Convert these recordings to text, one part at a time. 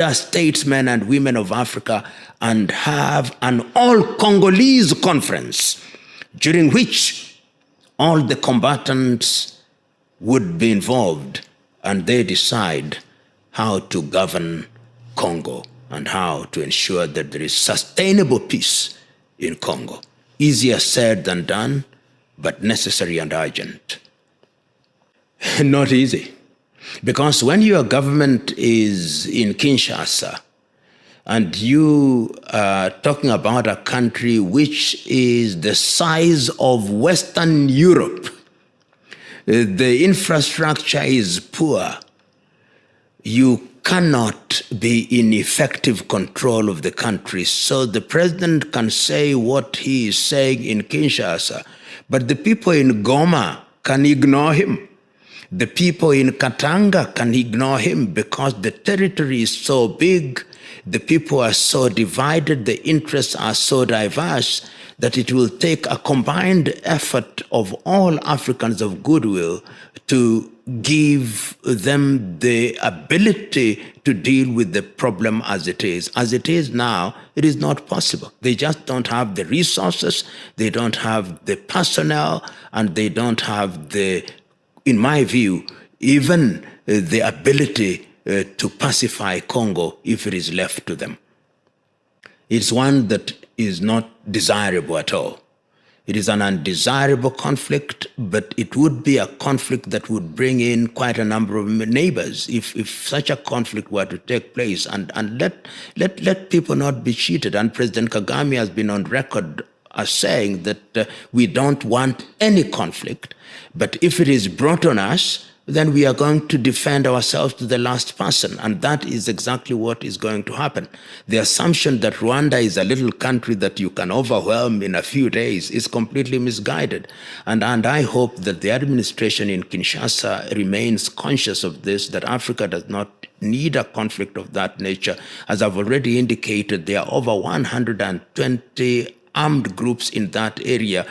statesmen and women of Africa and have an all-Congolese conference during which all the combatants would be involved and they decide how to govern Congo and how to ensure that there is sustainable peace in Congo. Easier said than done, but necessary and urgent. Not easy. Because when your government is in Kinshasa and you are talking about a country which is the size of Western Europe, the infrastructure is poor, you cannot be in effective control of the country. So the president can say what he is saying in Kinshasa, but the people in Goma can ignore him. The people in Katanga can ignore him because the territory is so big, the people are so divided, the interests are so diverse that it will take a combined effort of all Africans of goodwill to give them the ability to deal with the problem as it is. As it is now, it is not possible. They just don't have the resources, they don't have the personnel, and they don't have the, in my view, even the ability to pacify Congo if it is left to them. It's one that is not desirable at all. It is an undesirable conflict, but it would be a conflict that would bring in quite a number of neighbors if such a conflict were to take place. And let people not be cheated. And President Kagame has been on record as saying that we don't want any conflict, but if it is brought on us, then we are going to defend ourselves to the last person. And that is exactly what is going to happen. The assumption that Rwanda is a little country that you can overwhelm in a few days is completely misguided. And I hope that the administration in Kinshasa remains conscious of this, that Africa does not need a conflict of that nature. As I've already indicated, there are over 120 armed groups in that area,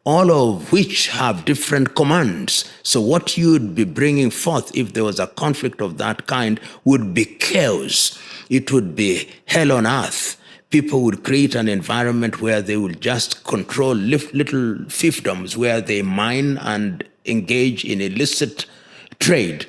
all of which have different commands. So what you'd be bringing forth if there was a conflict of that kind would be chaos. It would be hell on earth. People would create an environment where they will just control little fiefdoms, where they mine and engage in illicit trade,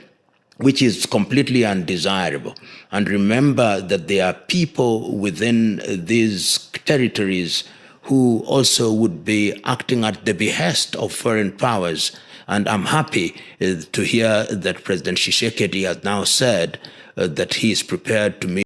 which is completely undesirable. And remember that there are people within these territories who also would be acting at the behest of foreign powers. And I'm happy to hear that President Tshisekedi has now said that he is prepared to meet